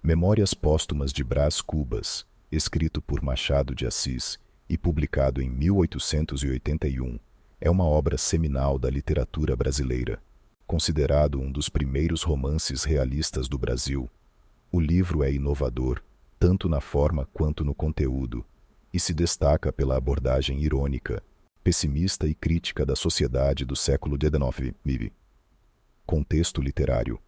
Memórias Póstumas de Brás Cubas, escrito por Machado de Assis e publicado em 1881, é uma obra seminal da literatura brasileira. Considerado um dos primeiros romances realistas do Brasil, o livro é inovador, tanto na forma quanto no conteúdo, e se destaca pela abordagem irônica, pessimista e crítica da sociedade do século XIX. Contexto literário.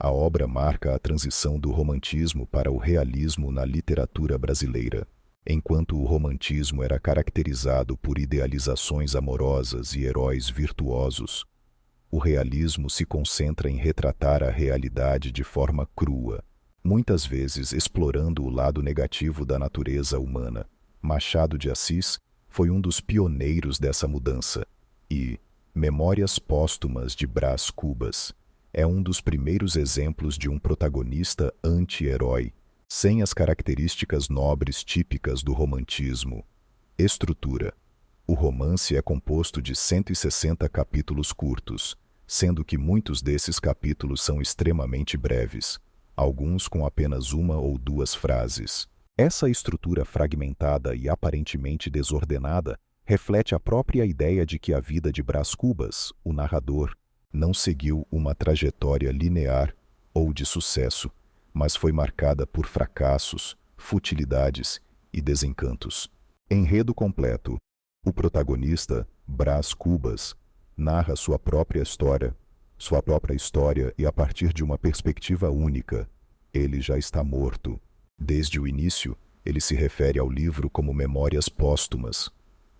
A obra marca a transição do romantismo para o realismo na literatura brasileira. Enquanto o romantismo era caracterizado por idealizações amorosas e heróis virtuosos, o realismo se concentra em retratar a realidade de forma crua, muitas vezes explorando o lado negativo da natureza humana. Machado de Assis foi um dos pioneiros dessa mudança, e Memórias Póstumas de Brás Cubas é um dos primeiros exemplos de um protagonista anti-herói, sem as características nobres típicas do romantismo. Estrutura. O romance é composto de 160 capítulos curtos, sendo que muitos desses capítulos são extremamente breves, alguns com apenas uma ou duas frases. Essa estrutura fragmentada e aparentemente desordenada reflete a própria ideia de que a vida de Brás Cubas, o narrador, não seguiu uma trajetória linear ou de sucesso, mas foi marcada por fracassos, futilidades e desencantos. Enredo completo. O protagonista, Brás Cubas, narra sua própria história e a partir de uma perspectiva única. Ele já está morto. Desde o início, ele se refere ao livro como Memórias Póstumas,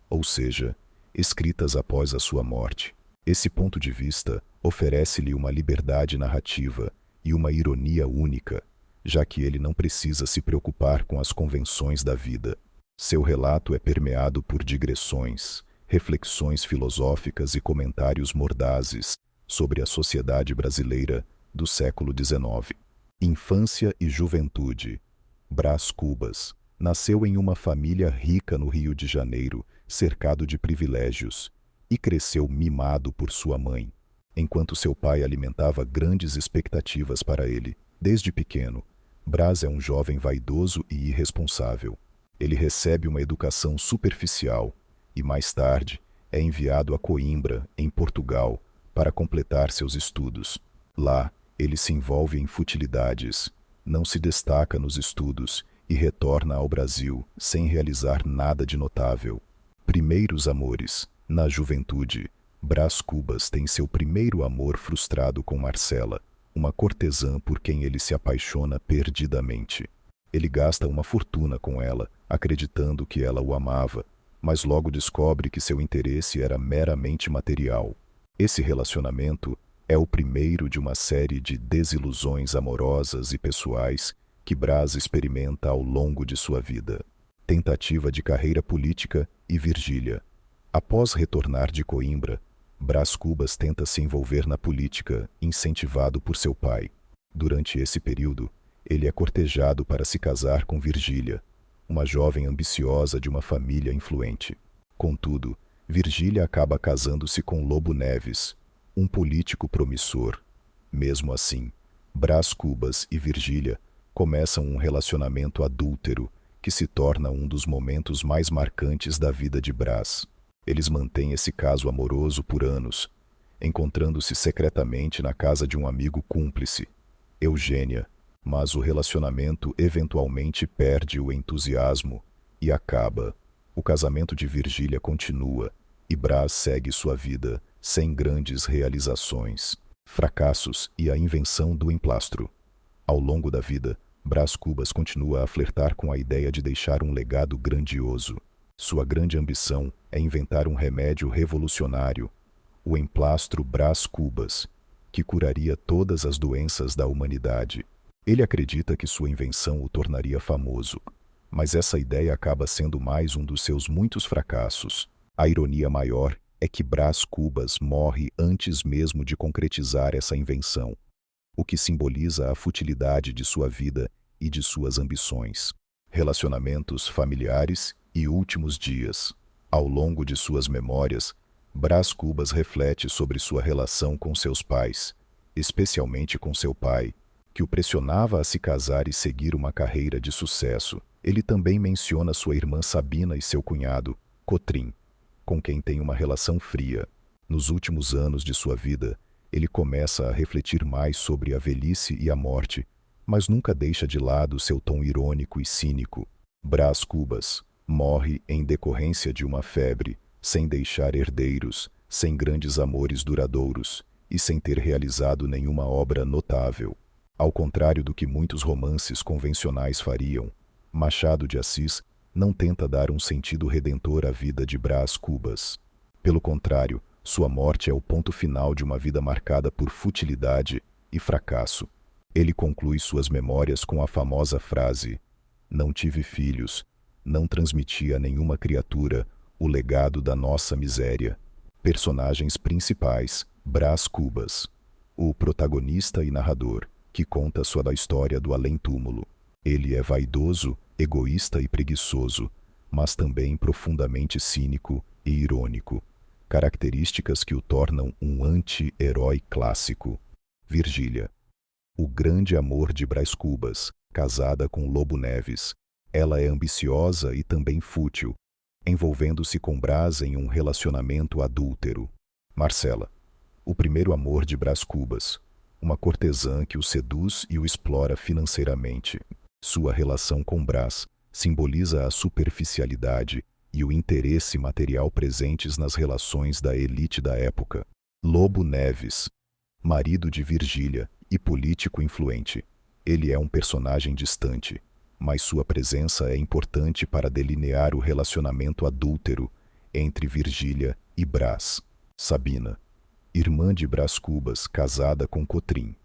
ou seja, escritas após a sua morte. Esse ponto de vista oferece-lhe uma liberdade narrativa e uma ironia única, já que ele não precisa se preocupar com as convenções da vida. Seu relato é permeado por digressões, reflexões filosóficas e comentários mordazes sobre a sociedade brasileira do século XIX. Infância e juventude. Brás Cubas nasceu em uma família rica no Rio de Janeiro, cercado de privilégios, e cresceu mimado por sua mãe, enquanto seu pai alimentava grandes expectativas para ele. Desde pequeno, Brás é um jovem vaidoso e irresponsável. Ele recebe uma educação superficial e, mais tarde, é enviado a Coimbra, em Portugal, para completar seus estudos. Lá, ele se envolve em futilidades, não se destaca nos estudos e retorna ao Brasil sem realizar nada de notável. Primeiros amores. Na juventude, Brás Cubas tem seu primeiro amor frustrado com Marcela, uma cortesã por quem ele se apaixona perdidamente. Ele gasta uma fortuna com ela, acreditando que ela o amava, mas logo descobre que seu interesse era meramente material. Esse relacionamento é o primeiro de uma série de desilusões amorosas e pessoais que Brás experimenta ao longo de sua vida. Tentativa de carreira política e Virgília. Após retornar de Coimbra, Brás Cubas tenta se envolver na política, incentivado por seu pai. Durante esse período, ele é cortejado para se casar com Virgília, uma jovem ambiciosa de uma família influente. Contudo, Virgília acaba casando-se com Lobo Neves, um político promissor. Mesmo assim, Brás Cubas e Virgília começam um relacionamento adúltero que se torna um dos momentos mais marcantes da vida de Brás. Eles mantêm esse caso amoroso por anos, encontrando-se secretamente na casa de um amigo cúmplice, Eugênia, mas o relacionamento eventualmente perde o entusiasmo e acaba. O casamento de Virgília continua e Brás segue sua vida sem grandes realizações, fracassos e a invenção do emplastro. Ao longo da vida, Brás Cubas continua a flertar com a ideia de deixar um legado grandioso. Sua grande ambição é inventar um remédio revolucionário, o emplastro Brás Cubas, que curaria todas as doenças da humanidade. Ele acredita que sua invenção o tornaria famoso, mas essa ideia acaba sendo mais um dos seus muitos fracassos. A ironia maior é que Brás Cubas morre antes mesmo de concretizar essa invenção, o que simboliza a futilidade de sua vida e de suas ambições. Relacionamentos familiares e últimos dias. Ao longo de suas memórias, Brás Cubas reflete sobre sua relação com seus pais, especialmente com seu pai. que o pressionava a se casar e seguir uma carreira de sucesso. Ele também menciona sua irmã Sabina e seu cunhado, Cotrim, com quem tem uma relação fria. Nos últimos anos de sua vida, ele começa a refletir mais sobre a velhice e a morte, mas nunca deixa de lado seu tom irônico e cínico. Brás Cubas morre em decorrência de uma febre, sem deixar herdeiros, sem grandes amores duradouros e sem ter realizado nenhuma obra notável. Ao contrário do que muitos romances convencionais fariam, Machado de Assis não tenta dar um sentido redentor à vida de Brás Cubas. Pelo contrário, sua morte é o ponto final de uma vida marcada por futilidade e fracasso. Ele conclui suas memórias com a famosa frase: "Não tive filhos, não transmiti a nenhuma criatura o legado da nossa miséria." Personagens principais: Brás Cubas, o protagonista e narrador, que conta sua história do além-túmulo. Ele é vaidoso, egoísta e preguiçoso, mas também profundamente cínico e irônico, características que o tornam um anti-herói clássico. Virgília, o grande amor de Brás Cubas, casada com Lobo Neves. Ela é ambiciosa e também fútil, envolvendo-se com Brás em um relacionamento adúltero. Marcela, o primeiro amor de Brás Cubas, uma cortesã que o seduz e o explora financeiramente. Sua relação com Brás simboliza a superficialidade e o interesse material presentes nas relações da elite da época. Lobo Neves, marido de Virgília e político influente. Ele é um personagem distante, mas sua presença é importante para delinear o relacionamento adúltero entre Virgília e Brás. Sabina, irmã de Brás Cubas, casada com Cotrim.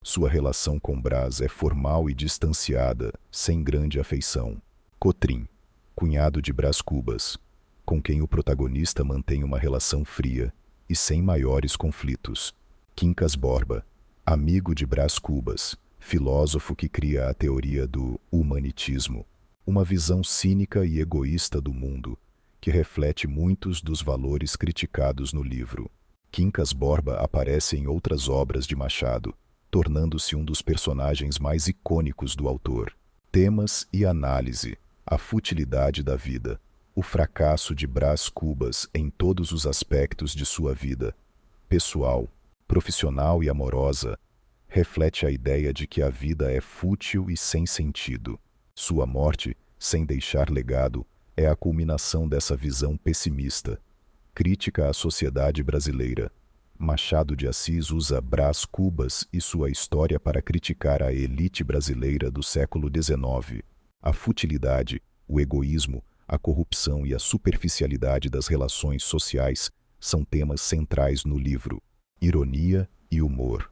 Sua relação com Brás é formal e distanciada, sem grande afeição. Cotrim, cunhado de Brás Cubas, com quem o protagonista mantém uma relação fria e sem maiores conflitos. Quincas Borba, amigo de Brás Cubas, filósofo que cria a teoria do humanitismo, uma visão cínica e egoísta do mundo, que reflete muitos dos valores criticados no livro. Quincas Borba aparece em outras obras de Machado, tornando-se um dos personagens mais icônicos do autor. Temas e análise: a futilidade da vida, o fracasso de Brás Cubas em todos os aspectos de sua vida, pessoal, profissional e amorosa, reflete a ideia de que a vida é fútil e sem sentido. Sua morte, sem deixar legado, é a culminação dessa visão pessimista, crítica à sociedade brasileira. Machado de Assis usa Brás Cubas e sua história para criticar a elite brasileira do século XIX. A futilidade, o egoísmo, a corrupção e a superficialidade das relações sociais são temas centrais no livro. Ironia e humor.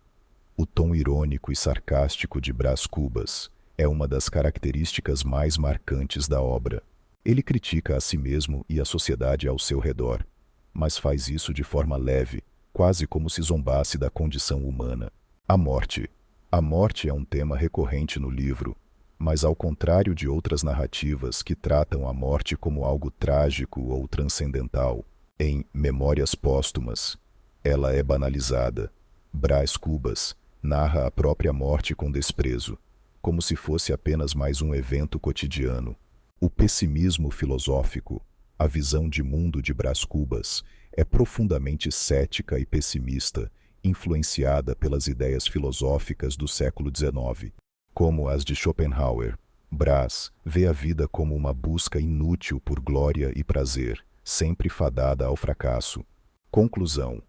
O tom irônico e sarcástico de Brás Cubas é uma das características mais marcantes da obra. Ele critica a si mesmo e a sociedade ao seu redor, mas faz isso de forma leve, quase como se zombasse da condição humana. A morte. A morte é um tema recorrente no livro, mas ao contrário de outras narrativas que tratam a morte como algo trágico ou transcendental, em Memórias Póstumas, ela é banalizada. Brás Cubas narra a própria morte com desprezo, como se fosse apenas mais um evento cotidiano. O pessimismo filosófico, a visão de mundo de Brás Cubas, é profundamente cética e pessimista, influenciada pelas ideias filosóficas do século XIX, como as de Schopenhauer. Brás vê a vida como uma busca inútil por glória e prazer, sempre fadada ao fracasso. Conclusão: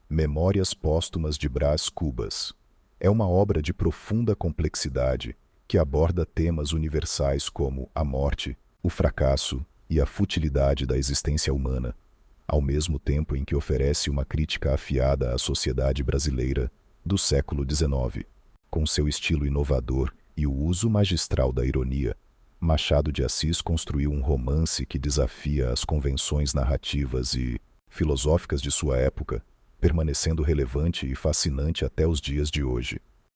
Memórias Póstumas de Brás Cubas é uma obra de profunda complexidade que aborda temas universais como a morte, o fracasso e a futilidade da existência humana, ao mesmo tempo em que oferece uma crítica afiada à sociedade brasileira do século XIX. Com seu estilo inovador e o uso magistral da ironia, Machado de Assis construiu um romance que desafia as convenções narrativas e filosóficas de sua época, permanecendo relevante e fascinante até os dias de hoje.